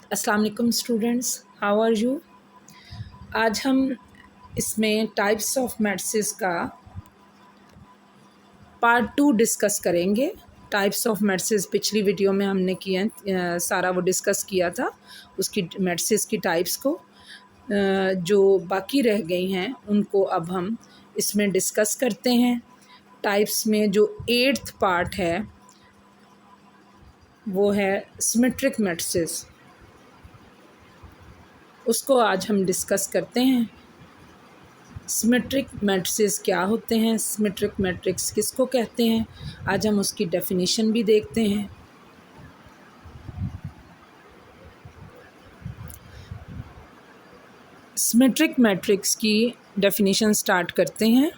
अस्सलाम वालेकुम students, how are you. आज हम इसमें टाइप्स ऑफ मैट्रिसेस का पार्ट 2 डिस्कस करेंगे। टाइप्स ऑफ मैट्रिसेस पिछली वीडियो में हमने किया, सारा वो डिस्कस किया था उसकी मैट्रिसेस की टाइप्स को। जो बाकी रह गई हैं उनको अब हम इसमें डिस्कस करते हैं। टाइप्स में जो 8th पार्ट है वो है सिमेट्रिक मैट्रिसेस, उसको आज हम डिस्कस करते हैं। सिमेट्रिक मैट्रिसेस क्या होते हैं, सिमेट्रिक मैट्रिक्स किसको कहते हैं, आज हम उसकी डेफिनेशन भी देखते हैं। सिमेट्रिक मैट्रिक्स की डेफिनेशन स्टार्ट करते हैं।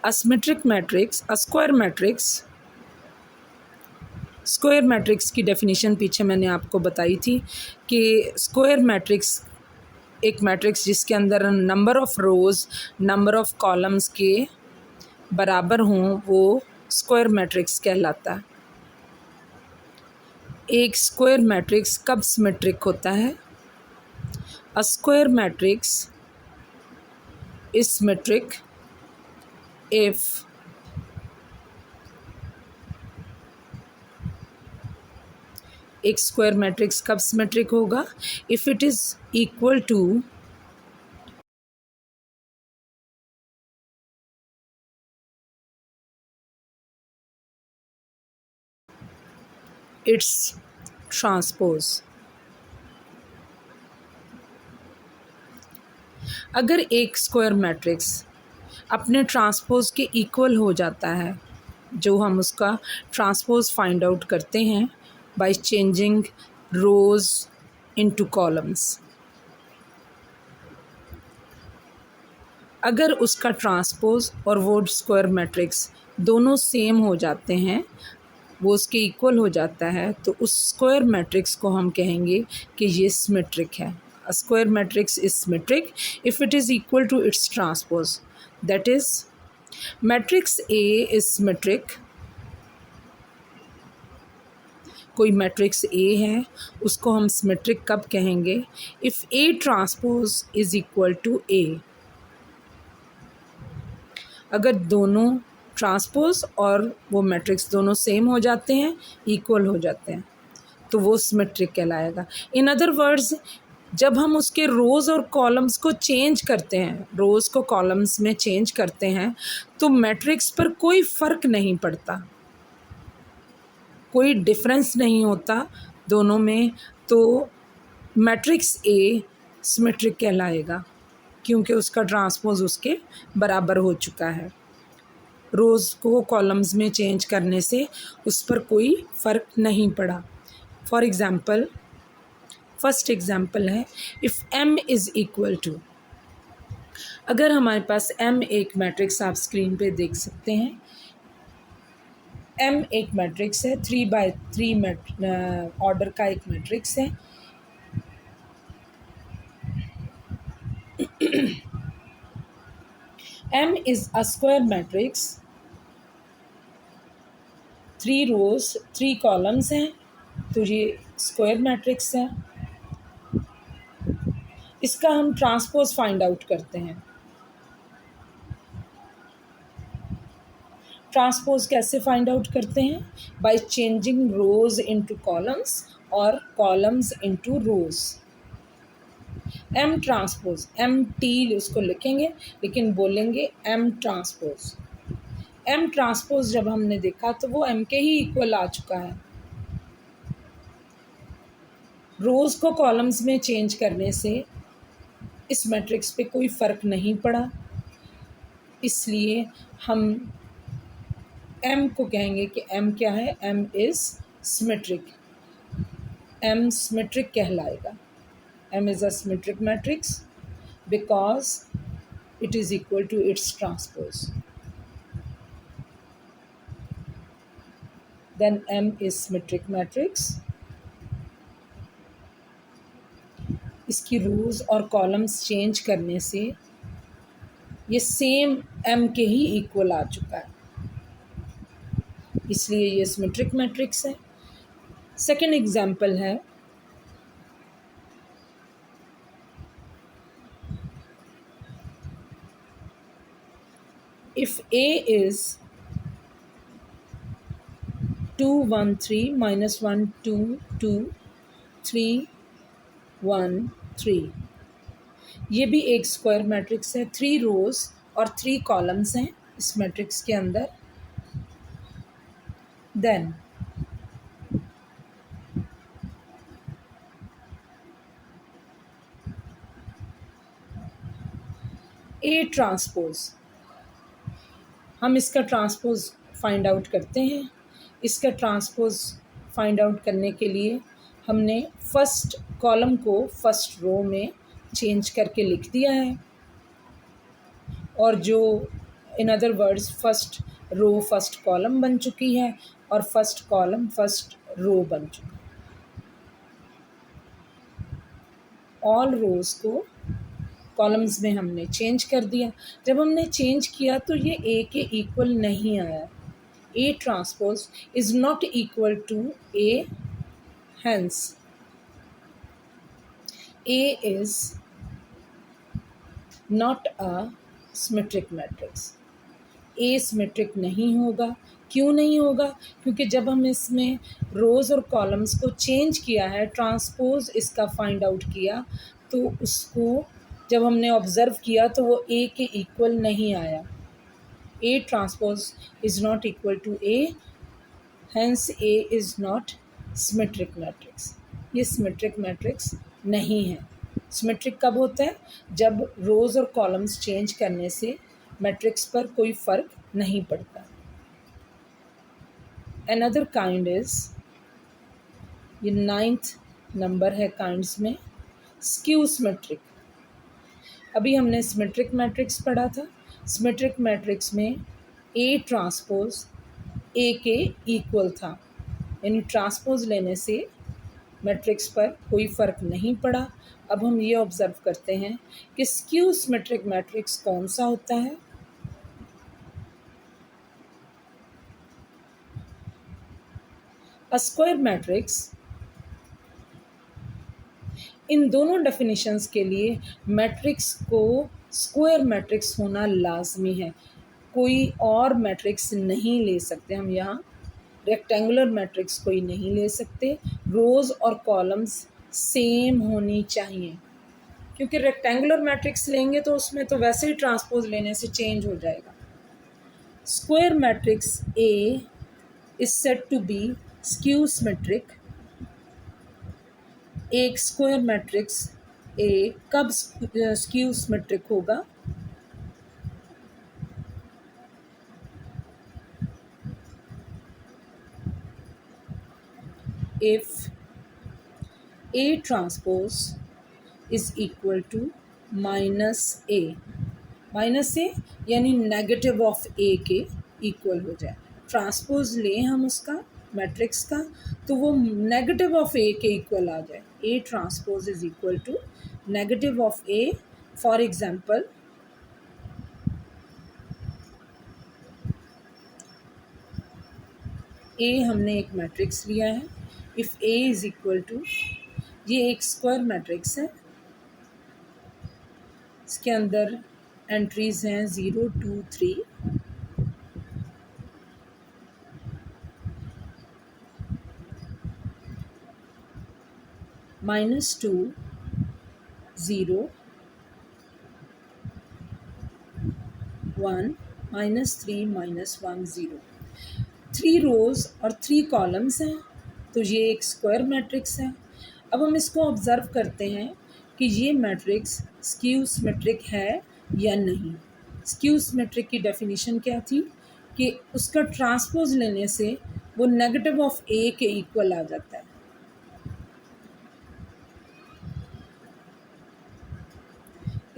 असिमेट्रिक मैट्रिक्स, अ स्क्वायर मैट्रिक्स। स्क्वायर मैट्रिक्स की डेफिनेशन पीछे मैंने आपको बताई थी कि स्क्वायर मैट्रिक्स एक मैट्रिक्स जिसके अंदर number of rows number of columns के बराबर हों वो स्क्वायर मैट्रिक्स कहलाता है। एक स्क्वायर मैट्रिक्स कब सिमेट्रिक होता है? A square matrix is symmetric if एक स्क्वायर मैट्रिक्स कब सिमेट्रिक होगा? If it is equal to its transpose. अगर एक स्क्वायर मैट्रिक्स अपने ट्रांसपोज के इक्वल हो जाता है, जो हम उसका ट्रांसपोज फाइंड आउट करते हैं by changing rows into columns. अगर उसका ट्रांसपोज और वो स्क्वायर मैट्रिक्स दोनों सेम हो जाते हैं, वो उसके इक्वल हो जाता है, तो उस स्क्वायर मैट्रिक्स को हम कहेंगे कि ये सिमेट्रिक है। A square matrix is symmetric if it is equal to its transpose. That is matrix A is symmetric. कोई मैट्रिक्स ए है उसको हम सिमेट्रिक कब कहेंगे? If A transpose is equal to A. अगर दोनों ट्रांसपोज और वो मैट्रिक्स दोनों सेम हो जाते हैं, इक्वल हो जाते हैं, तो वो सिमेट्रिक कहलाएगा। इन अदर वर्ड्स, जब हम उसके रोज़ और कॉलम्स को चेंज करते हैं, रोज़ को कॉलम्स में चेंज करते हैं, तो मैट्रिक्स पर कोई फ़र्क नहीं पड़ता, कोई डिफरेंस नहीं होता दोनों में, तो मैट्रिक्स ए सिमेट्रिक कहलाएगा क्योंकि उसका ट्रांसपोज उसके बराबर हो चुका है। रोज़ को कॉलम्स में चेंज करने से उस पर कोई फ़र्क नहीं पड़ा। फॉर एग्ज़ाम्पल, फर्स्ट एग्ज़ाम्पल है if m is equal to. अगर हमारे पास m एक मैट्रिक्स, आप स्क्रीन पे देख सकते हैं, m एक मैट्रिक्स है, 3x3 ऑर्डर का एक मैट्रिक्स है। m is a square matrix, 3 rows 3 columns हैं, तो ये स्क्वायर मैट्रिक्स है। इसका हम ट्रांसपोज फाइंड आउट करते हैं। ट्रांसपोज कैसे फाइंड आउट करते हैं? By changing rows into columns और columns into rows. M transpose, M T उसको लिखेंगे लेकिन बोलेंगे एम ट्रांसपोज। एम ट्रांसपोज जब हमने देखा तो वो एम के ही इक्वल आ चुका है। रोज़ को कॉलम्स में चेंज करने से इस मैट्रिक्स पे कोई फ़र्क नहीं पड़ा, इसलिए हम m को कहेंगे कि m क्या है? m is symmetric, m symmetric कहलाएगा। m is a symmetric matrix because it is equal to its transpose. Then m is symmetric matrix. इसकी रोज़ और कॉलम्स चेंज करने से ये सेम m के ही इक्वल आ चुका है, इसलिए ये सिमेट्रिक मैट्रिक्स है। सेकेंड एग्जाम्पल है A is 2 1 3 minus 1 2 2 3 1 3, ये भी एक स्क्वायर मैट्रिक्स है। 3 रोज और 3 कॉलम्स हैं इस मैट्रिक्स के अंदर। देन ए ट्रांसपोज, हम इसका ट्रांसपोज फाइंड आउट करते हैं। इसका ट्रांसपोज फाइंड आउट करने के लिए हमने फर्स्ट कॉलम को फर्स्ट रो में चेंज करके लिख दिया है, और जो in other words first row first column बन चुकी है और फर्स्ट कॉलम फर्स्ट रो बन चुका है। ऑल रोज को कॉलम्स में हमने चेंज कर दिया। जब हमने चेंज किया तो ये ए के इक्वल नहीं आया। A transpose is not equal to A, hence A is not a symmetric matrix. A symmetric नहीं होगा। क्यों नहीं होगा? क्योंकि जब हम इसमें रोज़ और कॉलम्स को चेंज किया है, ट्रांसपोज इसका फाइंड आउट किया, तो उसको जब हमने ऑब्ज़र्व किया तो वो ए के इक्वल नहीं आया। A transpose is not equal to A, hence A is not symmetric matrix. ये सिमेट्रिक मैट्रिक्स नहीं है। सिमेट्रिक कब होता है? जब रोज़ और कॉलम्स चेंज करने से मैट्रिक्स पर कोई फ़र्क नहीं पड़ता। अनदर काइंड इज़, ये 9th नंबर है काइंड्स में, स्क्यू सिमेट्रिक। अभी हमने सिमेट्रिक मैट्रिक्स पढ़ा था। सिमेट्रिक मैट्रिक्स में ए ट्रांसपोज ए के इक्वल था, यानी ट्रांसपोज लेने से मैट्रिक्स पर कोई फ़र्क नहीं पड़ा। अब हम ये ऑब्ज़र्व करते हैं कि स्क्यू सिमेट्रिक मैट्रिक्स कौन सा होता है। अ स्क्वायर मैट्रिक्स, इन दोनों डेफिनेशंस के लिए मैट्रिक्स को स्क्वायर मैट्रिक्स होना लाजमी है। कोई और मैट्रिक्स नहीं ले सकते हम यहाँ। रेक्टेंगुलर मैट्रिक्स कोई नहीं ले सकते। रोज़ और कॉलम्स सेम होनी चाहिए, क्योंकि रेक्टेंगुलर मैट्रिक्स लेंगे तो उसमें तो वैसे ही ट्रांसपोज लेने से चेंज हो जाएगा। Square matrix A is said to be skew symmetric. एक स्क्वायर मैट्रिक्स ए कब स्क्यू सिमेट्रिक होगा? If A transpose is equal to minus A. Minus A यानी नेगेटिव ऑफ ए के इक्वल हो जाए। ट्रांसपोज लें हम उसका मैट्रिक्स का, तो वो नेगेटिव ऑफ ए के इक्वल आ जाए। A transpose is equal to negative of A. For example, A हमने एक मैट्रिक्स लिया है। If A is equal to, ये एक स्क्वायर मैट्रिक्स है, इसके अंदर एंट्रीज हैं 0 2 3, -2 0 1 -3 -1 0। 3 रोज़ और 3 कॉलम्स हैं, तो ये एक स्क्वायर मैट्रिक्स है। अब हम इसको ऑब्ज़र्व करते हैं कि ये मैट्रिक्स स्क्यू सिमेट्रिक है या नहीं। स्क्यू सिमेट्रिक की डेफिनेशन क्या थी कि उसका ट्रांसपोज लेने से वो नेगेटिव ऑफ ए के इक्वल आ जाता है।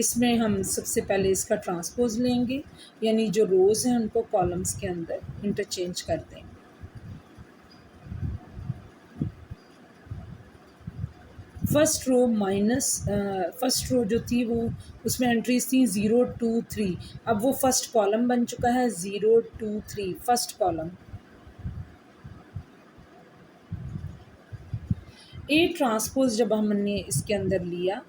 इसमें हम सबसे पहले इसका ट्रांसपोज लेंगे, यानी जो रोज़ हैं उनको कॉलम्स के अंदर इंटरचेंज कर देंगे। फर्स्ट रो जो थी वो उसमें एंट्रीज थी 0 2 3। अब वो फर्स्ट कॉलम बन चुका है 0 2 3, फर्स्ट कॉलम। ए ट्रांसपोज जब हमने इसके अंदर लिया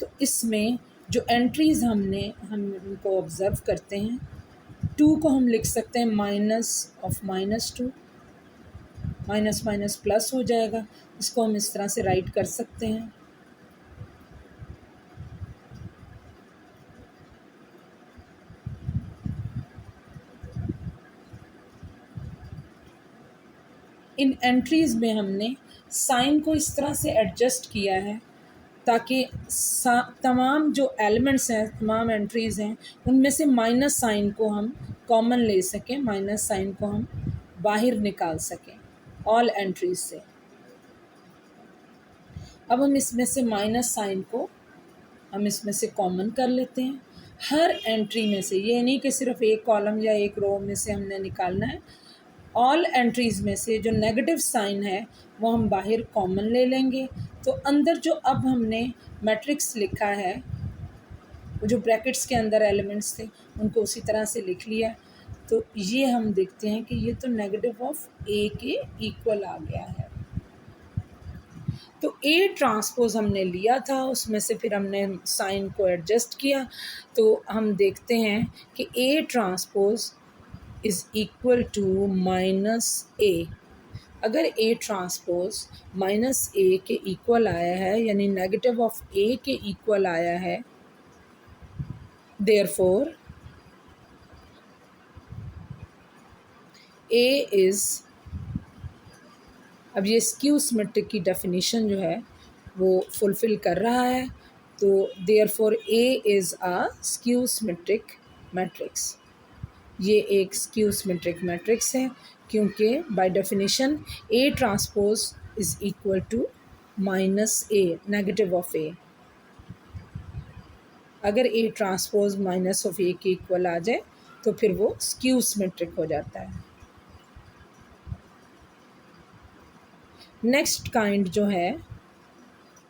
तो इसमें जो एंट्रीज हम उनको ऑब्ज़र्व करते हैं, टू को हम लिख सकते हैं minus of -2, minus minus plus हो जाएगा। इसको हम इस तरह से राइट कर सकते हैं। इन एंट्रीज़ में हमने साइन को इस तरह से एडजस्ट किया है ताकि तमाम जो एलिमेंट्स हैं, तमाम एंट्रीज़ हैं, उनमें से माइनस साइन को हम कॉमन ले सकें, माइनस साइन को हम बाहर निकाल सकें ऑल एंट्रीज से। अब हम इसमें से माइनस साइन को हम इसमें से कॉमन कर लेते हैं हर एंट्री में से। ये नहीं कि सिर्फ एक कॉलम या एक रो में से हमने निकालना है, ऑल एंट्रीज़ में से जो नेगेटिव साइन है वो हम बाहर कॉमन ले लेंगे। तो अंदर जो अब हमने मैट्रिक्स लिखा है, वो जो ब्रैकेट्स के अंदर एलिमेंट्स थे उनको उसी तरह से लिख लिया। तो ये हम देखते हैं कि ये तो नेगेटिव ऑफ ए के इक्वल आ गया है। तो ए ट्रांसपोज हमने लिया था, उसमें से फिर हमने साइन को एडजस्ट किया। तो हम देखते हैं कि A transpose is equal to minus A. अगर ए ट्रांसपोज माइनस ए के इक्वल आया है, यानी नेगेटिव ऑफ ए के इक्वल आया है, देयरफॉर ए इज़, अब ये स्क्यू सिमेट्रिक की डेफिनेशन जो है वो फुलफ़िल कर रहा है। तो therefore A is a skew symmetric matrix. ये एक स्क्यू सिमेट्रिक मैट्रिक्स है क्योंकि by definition A transpose is equal to minus A, negative of A. अगर A transpose minus of A के इक्वल आ जाए तो फिर वो स्क्यू सिमेट्रिक हो जाता है। नेक्स्ट काइंड जो है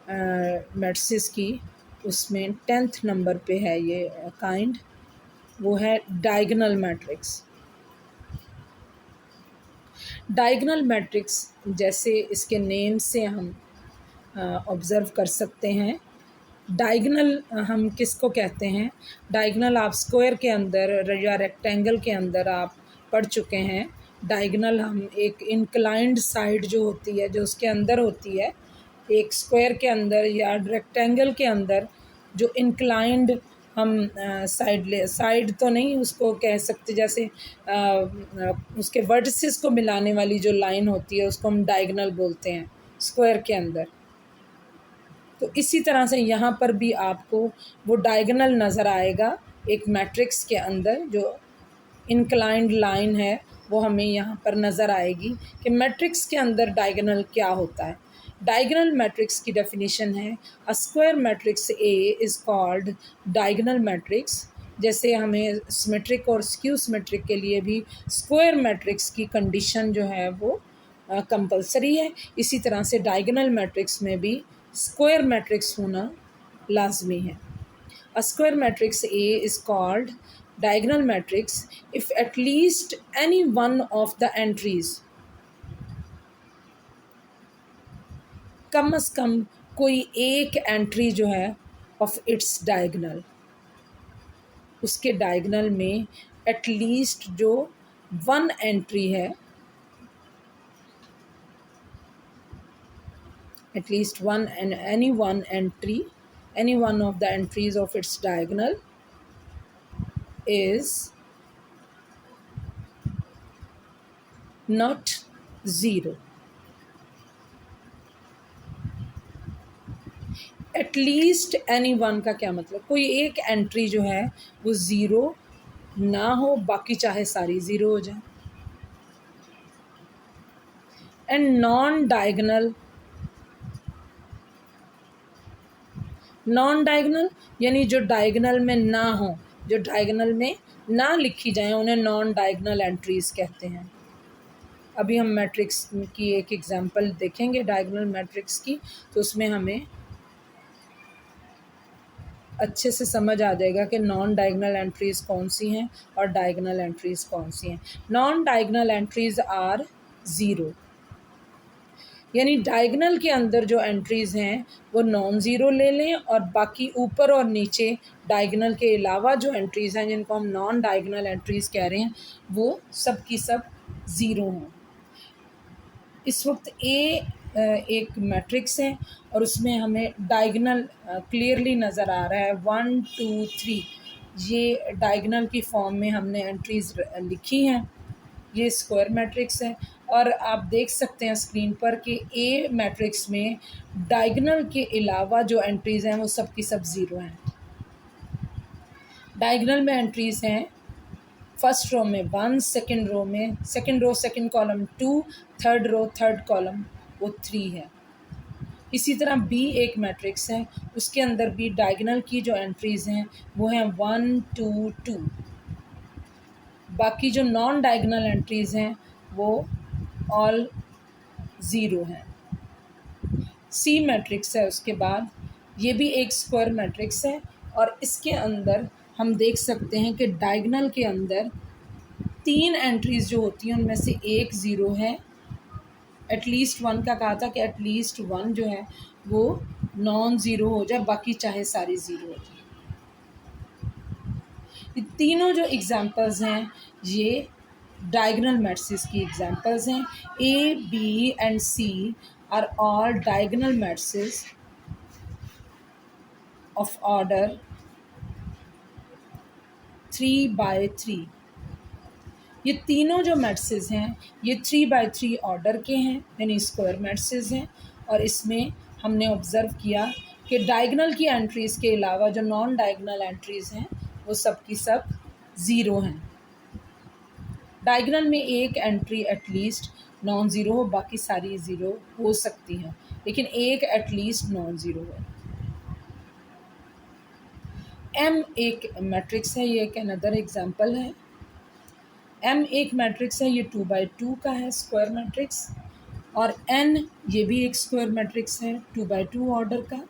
मैट्रिसेस की, उसमें 10th नंबर पे है ये काइंड, वो है डायगोनल मैट्रिक्स। डायगोनल मैट्रिक्स जैसे इसके नेम से हम ऑब्ज़र्व कर सकते हैं। डायगोनल हम किसको कहते हैं? डायगोनल आप स्क्वायर के अंदर या रेक्टेंगल के अंदर आप पढ़ चुके हैं। डायगोनल हम एक इंक्लाइंड साइड जो होती है, जो उसके अंदर होती है, एक स्क्वायर के अंदर या रेक्टेंगल के अंदर जो इंक्लाइंड हम साइड तो नहीं उसको कह सकते, जैसे उसके वर्टिसेस को मिलाने वाली जो लाइन होती है उसको हम डायगोनल बोलते हैं स्क्वायर के अंदर। तो इसी तरह से यहाँ पर भी आपको वो डायगोनल नज़र आएगा एक मैट्रिक्स के अंदर, जो इंक्लाइंड लाइन है वो हमें यहाँ पर नज़र आएगी कि मैट्रिक्स के अंदर डायगोनल क्या होता है। डायगोनल मैट्रिक्स की डेफिनेशन है a square matrix A is called diagonal matrix. जैसे हमें सिमेट्रिक और स्क्यू सिमेट्रिक के लिए भी स्क्वायर मैट्रिक्स की कंडीशन जो है वो कंपलसरी है, इसी तरह से डायगोनल मैट्रिक्स में भी स्क्वायर मैट्रिक्स होना लाजमी है। A square matrix A is called diagonal matrix if at least any one of the entries, कम से कम कोई एक एंट्री जो है ऑफ इट्स डायगोनल, उसके डायगोनल में एटलीस्ट जो वन एंट्री है, at least one and any one entry, any one of the entries of its diagonal is not zero. At least any one का क्या मतलब? कोई एक एंट्री जो है वो ज़ीरो ना हो, बाकी चाहे सारी ज़ीरो हो जाए। And non diagonal, non diagonal यानी जो डायगोनल में ना हो, जो डायगोनल में ना लिखी जाए, उन्हें नॉन डायगोनल एंट्रीज़ कहते हैं। अभी हम मैट्रिक्स की एक एग्जांपल देखेंगे डायगोनल मैट्रिक्स की, तो उसमें हमें अच्छे से समझ आ जाएगा कि नॉन डायगोनल एंट्रीज़ कौन सी हैं और डायगोनल एंट्रीज़ कौन सी हैं। Non diagonal entries are zero. यानी डायगनल के अंदर जो एंट्रीज़ हैं वो नॉन ज़ीरो ले लें और बाकी ऊपर और नीचे डायगनल के अलावा जो एंट्रीज़ हैं जिनको हम नॉन डायगनल एंट्रीज़ कह रहे हैं वो सब की सब ज़ीरो हों। इस वक्त एक मैट्रिक्स है और उसमें हमें डायगनल क्लियरली नज़र आ रहा है 1 2 3, ये डायगनल की फॉर्म में हमने एंट्रीज़ लिखी हैं। ये स्क्वायर मैट्रिक्स है और आप देख सकते हैं स्क्रीन पर कि ए मैट्रिक्स में डायगनल के अलावा जो एंट्रीज़ हैं वो सब की सब ज़ीरो हैं। डायगनल में एंट्रीज़ हैं फर्स्ट रो में 1, second row second column 2, third row third column वो 3 है। इसी तरह बी एक मैट्रिक्स है, उसके अंदर भी डायगनल की जो एंट्रीज़ हैं वो हैं 1 2 2। बाकी जो नॉन डायगनल एंट्रीज़ हैं वो ऑल ज़ीरो हैं। सी मैट्रिक्स है उसके बाद, ये भी एक स्क्वायर मैट्रिक्स है और इसके अंदर हम देख सकते हैं कि डायगनल के अंदर 3 एंट्रीज़ जो होती हैं उनमें से एक ज़ीरो है। एटलीस्ट 1 का कहा था कि एटलीस्ट 1 जो है वो नॉन ज़ीरो हो जाए, बाकी चाहे सारी ज़ीरो हो जाए। ये तीनों जो एग्जांपल्स हैं ये डायगनल मैट्रिसेस की एग्जांपल्स हैं। A B and C are all diagonal matrices of order 3/3। ये तीनों जो मैट्रिसेस हैं ये 3/3 ऑर्डर के हैं, यानी स्क्वायर मैट्रिसेस हैं। और इसमें हमने ऑब्ज़र्व किया कि डायगनल की एंट्रीज़ के अलावा जो नॉन डायगनल एंट्रीज़ हैं वो सब की सब ज़ीरो हैं। डायगनल में एक एंट्री एटलीस्ट नॉन ज़ीरो हो, बाकी सारी ज़ीरो हो सकती हैं, लेकिन एक एटलीस्ट नॉन ज़ीरो है। एम एक मैट्रिक्स है, ये एक अनदर एग्जांपल है। एम एक मैट्रिक्स है, ये 2/2 का है स्क्वायर मैट्रिक्स। और एन ये भी एक स्क्वायर मैट्रिक्स है 2/2 ऑर्डर का।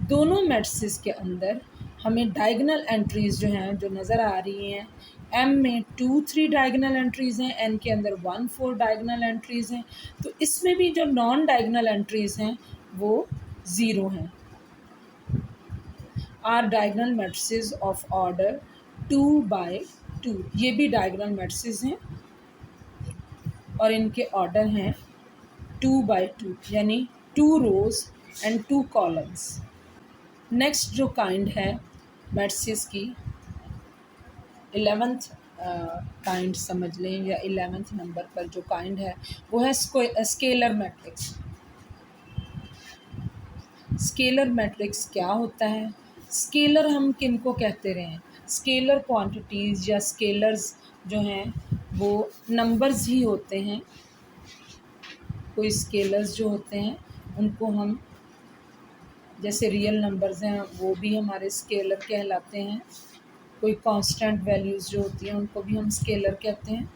दोनों मैट्रिसेस के अंदर हमें डायगनल एंट्रीज़ जो हैं जो नज़र आ रही हैं, एम में 2 3 डायगनल एंट्रीज़ हैं, एन के अंदर 1 4 डायगनल एंट्रीज़ हैं। तो इसमें भी जो नॉन डायगनल एंट्रीज़ हैं वो ज़ीरो हैं। Are diagonal matrices of order 2/2, ये भी डायगनल मैट्रिसेस हैं और इनके ऑर्डर हैं 2/2, यानी 2 रोज़ एंड 2 कॉलम्स। नेक्स्ट जो काइंड है मैट्रिसेस की 11th काइंड समझ लें या 11th नंबर पर जो काइंड है वो है स्केलर मैट्रिक्स। स्केलर मैट्रिक्स क्या होता है? स्केलर हम किन को कहते रहे? स्केलर क्वांटिटीज़ या स्केलर्स जो हैं वो नंबर्स ही होते हैं। कोई स्केलर्स जो होते हैं उनको हम, जैसे रियल नंबर्स हैं वो भी हमारे स्केलर कहलाते हैं। कोई कांस्टेंट वैल्यूज़ जो होती हैं उनको भी हम स्केलर कहते हैं।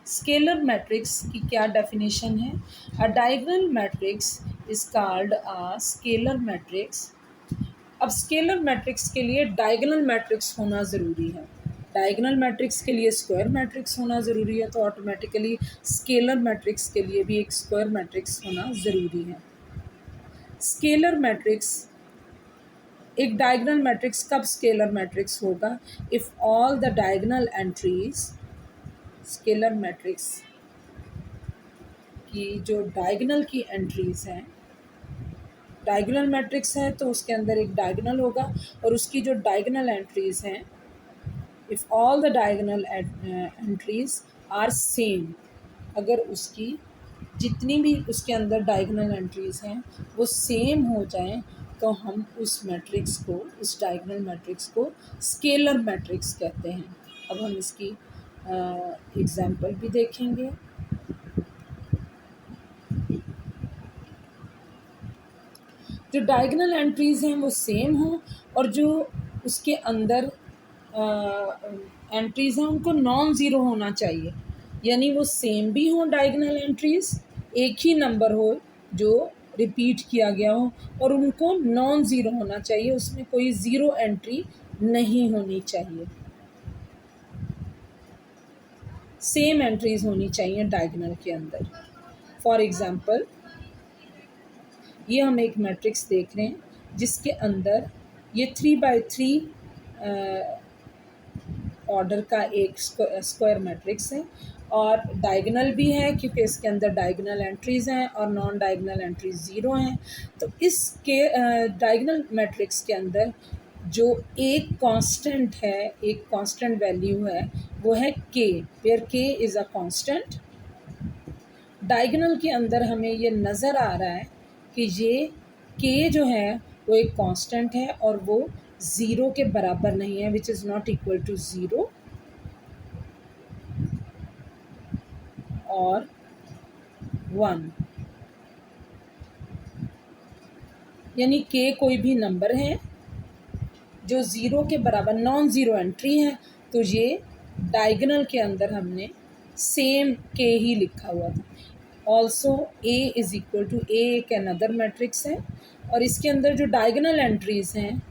स्केलर मैट्रिक्स की क्या डेफिनेशन है? अ diagonal matrix is called a scalar matrix. अब स्केलर मैट्रिक्स के लिए डायगोनल मैट्रिक्स होना ज़रूरी है। डायगोनल मैट्रिक्स के लिए स्क्वायर मैट्रिक्स होना ज़रूरी है, तो ऑटोमेटिकली स्केलर मैट्रिक्स के लिए भी एक स्क्वायर मैट्रिक्स होना ज़रूरी है। स्केलर मैट्रिक्स, एक डायगोनल मैट्रिक्स कब स्केलर मैट्रिक्स होगा? If all the diagonal entries, scalar matrix की जो डायगोनल की एंट्रीज़ हैं, डायगोनल मैट्रिक्स है तो उसके अंदर एक डायगोनल होगा और उसकी जो डायगोनल एंट्रीज़ हैं, if all the diagonal entries are same, अगर उसकी जितनी भी उसके अंदर डायगोनल एंट्रीज़ हैं वो सेम हो जाएं तो हम उस मैट्रिक्स को, उस डायगोनल मैट्रिक्स को स्केलर मैट्रिक्स कहते हैं। अब हम इसकी एग्जांपल भी देखेंगे। जो डायगोनल एंट्रीज़ हैं वो सेम हों और जो उसके अंदर एंट्रीज़ हैं उनको नॉन ज़ीरो होना चाहिए, यानी वो सेम भी हों डायगोनल एंट्रीज़, एक ही नंबर हो जो रिपीट किया गया हो और उनको नॉन ज़ीरो होना चाहिए, उसमें कोई ज़ीरो एंट्री नहीं होनी चाहिए। सेम एंट्रीज होनी चाहिए डायगोनल के अंदर। फॉर एग्ज़ाम्पल ये हम एक मैट्रिक्स देख रहे हैं जिसके अंदर ये 3x3 ऑर्डर का एक स्क्वायर मैट्रिक्स है और डायगोनल भी है क्योंकि इसके अंदर डायगोनल एंट्रीज़ हैं और नॉन डायगोनल एंट्रीज ज़ीरो हैं। तो इसके डायगोनल मैट्रिक्स के अंदर जो एक कांस्टेंट है, एक कांस्टेंट वैल्यू है, वो है k, where k is a constant. Diagonal के अंदर हमें ये नज़र आ रहा है कि ये k जो है वो एक कांस्टेंट है और वो ज़ीरो के बराबर नहीं है, which is not equal to zero और 1, यानी k कोई भी नंबर है जो ज़ीरो के बराबर, नॉन ज़ीरो एंट्री है। तो ये डायगोनल के अंदर हमने सेम k ही लिखा हुआ था। Also a is equal to a एक अनदर मैट्रिक्स है और इसके अंदर जो डायगोनल एंट्रीज़ हैं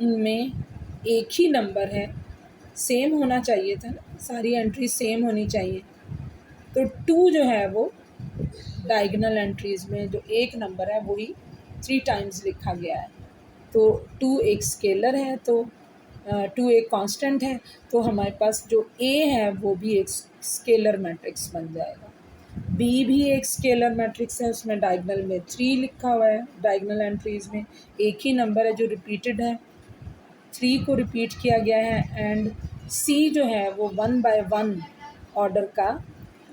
उनमें एक ही नंबर है, सेम होना चाहिए था ना, सारी एंट्री सेम होनी चाहिए। तो 2 जो है वो डायगोनल एंट्रीज़ में जो एक नंबर है वही 3 टाइम्स लिखा गया है। तो 2 एक स्केलर है, तो 2 एक कांस्टेंट है, तो हमारे पास जो a है वो भी एक स्केलर मैट्रिक्स बन जाएगा। b भी एक स्केलर मैट्रिक्स है, उसमें डायगोनल में 3 लिखा हुआ है, डायगोनल एंट्रीज़ में एक ही नंबर है जो रिपीटेड है, 3 को रिपीट किया गया है। एंड c जो है वो 1x1 ऑर्डर का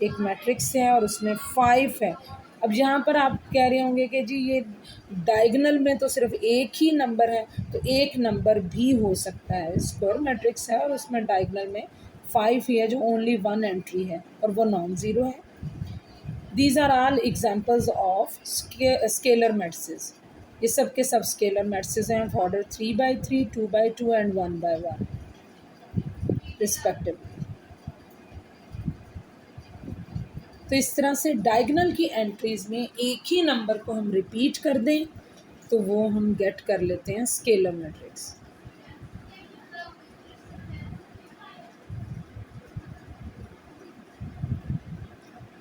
एक मैट्रिक्स है और उसमें 5 है। अब यहाँ पर आप कह रहे होंगे कि जी ये डायगोनल में तो सिर्फ एक ही नंबर है, तो एक नंबर भी हो सकता है, स्क्वायर मैट्रिक्स है और उसमें डायगोनल में 5 ही है जो ओनली 1 एंट्री है और वो नॉन ज़ीरो है। These are all examples of scalar matrices. ये सब के सब स्केलर मैट्रिसेस हैं of order 3x3, 2x2 and 1x1 respectively. तो इस तरह से डायगोनल की एंट्रीज़ में एक ही नंबर को हम रिपीट कर दें तो वो हम गेट कर लेते हैं स्केलर मैट्रिक्स।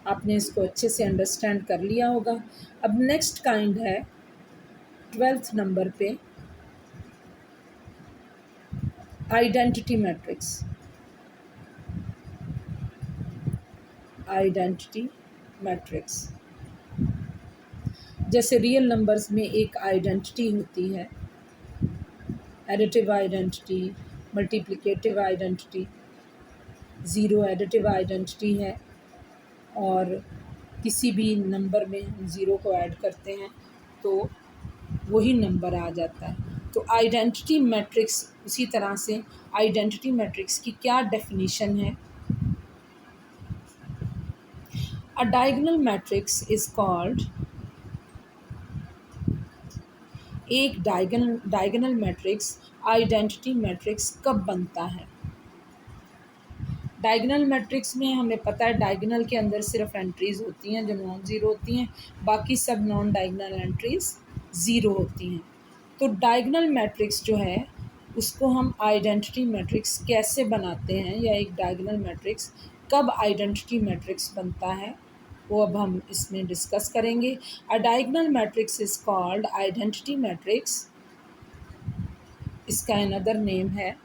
आपने इसको अच्छे से अंडरस्टैंड कर लिया होगा। अब नेक्स्ट काइंड है 12th नंबर पे आइडेंटिटी मैट्रिक्स। आइडेंटिटी मैट्रिक्स जैसे रियल नंबर्स में एक आइडेंटिटी होती है, additive identity, multiplicative identity, zero additive identity है और किसी भी नंबर में हम ज़ीरो को ऐड करते हैं तो वही नंबर आ जाता है। तो आइडेंटिटी मैट्रिक्स उसी तरह से, आइडेंटिटी मैट्रिक्स की क्या डेफिनेशन है? अ डायगोनल मैट्रिक्स इज़ कॉल्ड, एक डायगोनल मैट्रिक्स आइडेंटिटी मैट्रिक्स कब बनता है? डायगोनल मैट्रिक्स में हमें पता है डायगोनल के अंदर सिर्फ एंट्रीज़ होती हैं जो नॉन ज़ीरो होती हैं, बाकी सब नॉन डायगोनल एंट्रीज़ ज़ीरो होती हैं। तो डायगोनल मैट्रिक्स जो है उसको हम आइडेंटिटी मैट्रिक्स कैसे बनाते हैं, या एक डायगोनल मैट्रिक्स कब आइडेंटिटी मैट्रिक्स बनता है, वो अब हम इसमें डिस्कस करेंगे। अ diagonal matrix is called identity matrix, इसका अनदर नेम है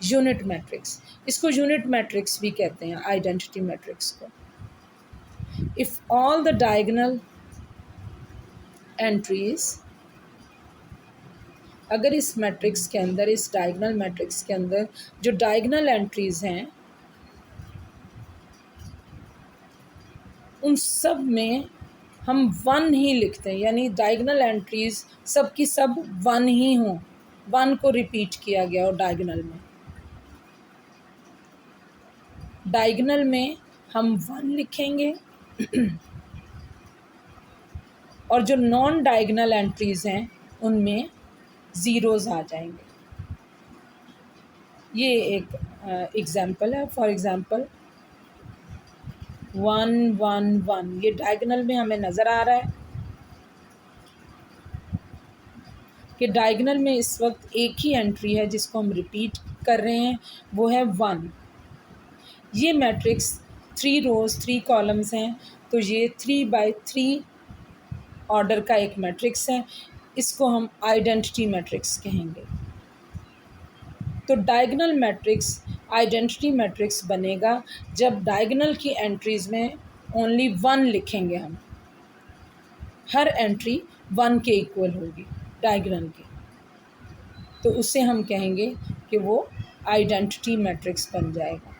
यूनिट मैट्रिक्स। इसको यूनिट मैट्रिक्स भी कहते हैं आइडेंटिटी मैट्रिक्स को। If all the diagonal entries, अगर इस मैट्रिक्स के अंदर, इस डायगोनल मैट्रिक्स के अंदर जो डायगोनल एंट्रीज हैं उन सब में हम 1 ही लिखते हैं, यानी डायगोनल एंट्रीज सब की सब 1 ही हों, 1 को रिपीट किया गया हो डायगोनल में। डायगोनल में हम 1 लिखेंगे और जो नॉन डायगोनल एंट्रीज़ हैं उनमें ज़ीरोज़ आ जाएंगे। ये एक एग्ज़ाम्पल है। फॉर एग्ज़ाम्पल 1 1 1, ये डायगोनल में हमें नज़र आ रहा है कि डायगोनल में इस वक्त एक ही एंट्री है जिसको हम रिपीट कर रहे हैं, वो है 1। ये मैट्रिक्स 3 रोज़ 3 कॉलम्स हैं, तो ये 3 बाय 3 ऑर्डर का एक मैट्रिक्स है। इसको हम आइडेंटिटी मैट्रिक्स कहेंगे। तो डायगोनल मैट्रिक्स आइडेंटिटी मैट्रिक्स बनेगा जब डायगोनल की एंट्रीज़ में ओनली 1 लिखेंगे हम। हर एंट्री 1 के इक्वल होगी डायगोनल की, तो उसे हम कहेंगे कि वो आइडेंटिटी मैट्रिक्स बन जाएगा।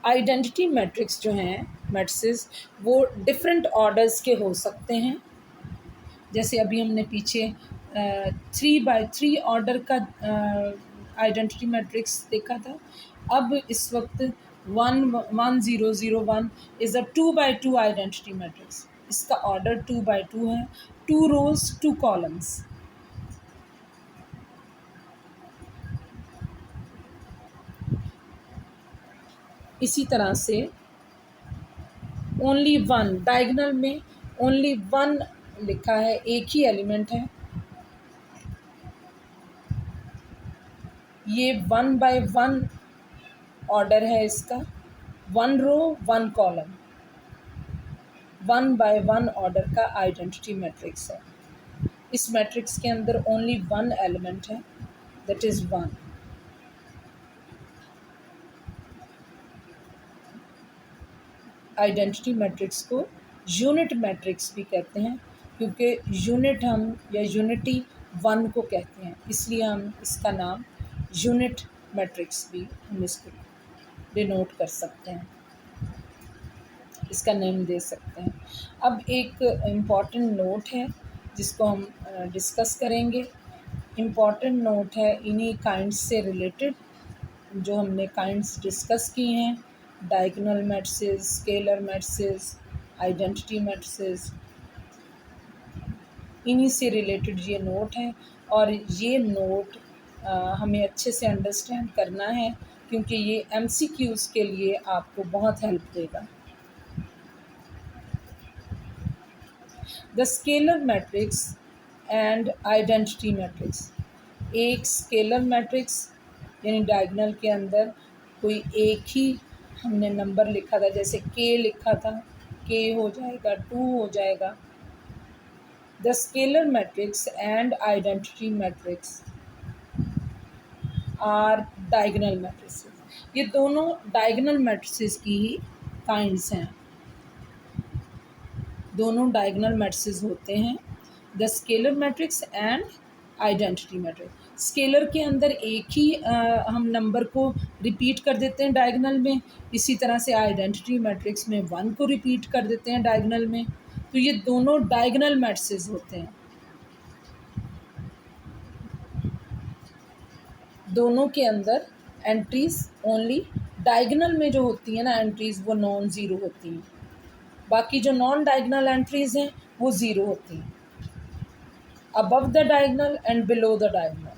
आइडेंटिटी मैट्रिक्स जो हैं मैट्रिसेस, वो डिफरेंट ऑर्डर्स के हो सकते हैं। जैसे अभी हमने पीछे 3 बाय 3 ऑर्डर का आइडेंटिटी मैट्रिक्स देखा था। अब इस वक्त 1 1 0 0 1 is a 2 by 2 identity matrix. इसका ऑर्डर 2 बाय 2 है, 2 रोज़ 2 कॉलम्स। इसी तरह से ओनली 1 डायगोनल में ओनली 1 लिखा है, एक ही एलिमेंट है। ये 1 बाय 1 ऑर्डर है इसका, 1 रो 1 कॉलम, 1 बाय 1 ऑर्डर का आइडेंटिटी मैट्रिक्स है। इस मैट्रिक्स के अंदर ओनली 1 एलिमेंट है, दैट इज़ 1। आइडेंटिटी मैट्रिक्स को यूनिट मैट्रिक्स भी कहते हैं, क्योंकि यूनिट हम या यूनिटी 1 को कहते हैं, इसलिए हम इसका नाम यूनिट मैट्रिक्स भी हम इसको डिनोट कर सकते हैं, इसका नेम दे सकते हैं। अब एक इम्पॉर्टेंट नोट है जिसको हम डिस्कस करेंगे। इम्पॉर्टेंट नोट है इन्हीं काइंड्स से रिलेटेड जो हमने काइंड्स डिस्कस किए हैं, diagonal matrices, scalar matrices, identity matrices, इन्हीं से रिलेटेड ये नोट है। और ये नोट हमें अच्छे से अंडरस्टैंड करना है, क्योंकि ये MCQs के लिए आपको बहुत हेल्प देगा। The scalar matrix and identity matrix. एक स्केलर मैट्रिक्स यानी डायगोनल के अंदर कोई एक ही हमने नंबर लिखा था, जैसे K लिखा था, K हो जाएगा, 2 हो जाएगा। The scalar matrix and identity matrix are diagonal matrices. ये दोनों डायगोनल मैट्रिसेस की ही काइंड्स हैं, दोनों डायगोनल मैट्रिसेस होते हैं। The scalar matrix and identity matrix. Scalar के अंदर एक ही हम नंबर को रिपीट कर देते हैं डायगोनल में, इसी तरह से आइडेंटिटी मैट्रिक्स में 1 को रिपीट कर देते हैं डायगोनल में। तो ये दोनों डायगोनल मैट्रिसेस होते हैं। दोनों के अंदर एंट्रीज ओनली डायगोनल में जो होती हैं ना एंट्रीज, वो नॉन ज़ीरो होती हैं। बाकी जो नॉन डायगोनल एंट्रीज हैं वो ज़ीरो होती हैं, above the diagonal and below the diagonal.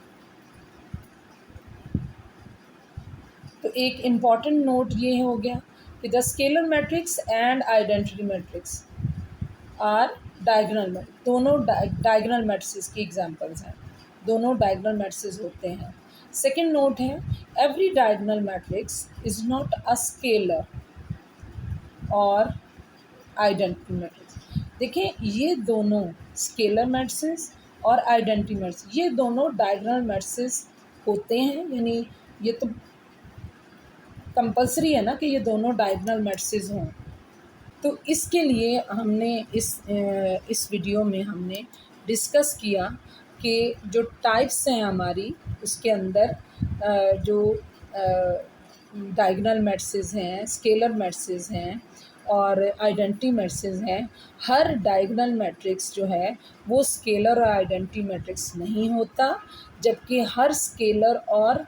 तो एक इम्पॉर्टेंट नोट ये हो गया कि the scalar matrix and identity matrix are diagonal matrix. दोनों डायगोनल मैट्रिसेस की एग्जांपल्स हैं, दोनों डायगोनल मैट्रिसेस होते हैं। सेकेंड नोट है, every diagonal matrix is not a scalar और आइडेंटिटी मैट्रिक्स। देखिए ये दोनों स्केलर मैट्रिसेस और आइडेंटिटी मैट्रिक्स, ये दोनों डायगोनल मैट्रिसेस होते हैं, यानी ये तो कंपलसरी है ना कि ये दोनों डायगोनल मैट्रिसेस हों। तो इसके लिए हमने इस वीडियो में हमने डिस्कस किया कि जो टाइप्स हैं हमारी, उसके अंदर जो डायगोनल मैट्रिसेस हैं, स्केलर मैट्रिसेस हैं और आइडेंटिटी मैट्रिसेस हैं। हर डायगोनल मैट्रिक्स जो है वो स्केलर और आइडेंटिटी मैट्रिक्स नहीं होता, जबकि हर स्केलर और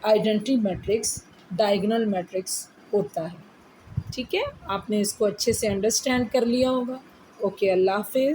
आइडेंटिटी मैट्रिक्स डायगोनल मैट्रिक्स होता है। ठीक है, आपने इसको अच्छे से अंडरस्टैंड कर लिया होगा। ओके, अल्लाह हाफिज़।